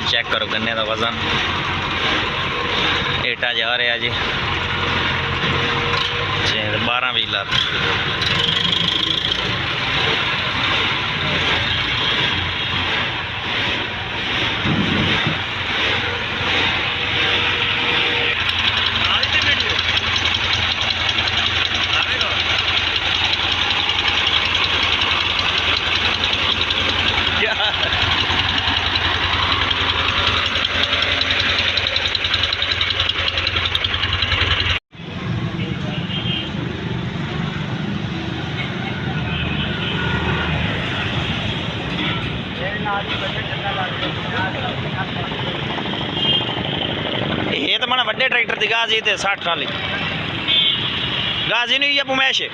Check करो गन्ने का वजन। एटा जा रहा जी 12 व्हीलर। ये तो मैंने वड्डे ट्रैक्टर थी गाजी थे 60 ट्राली गाजी नहीं ये पुमैश है।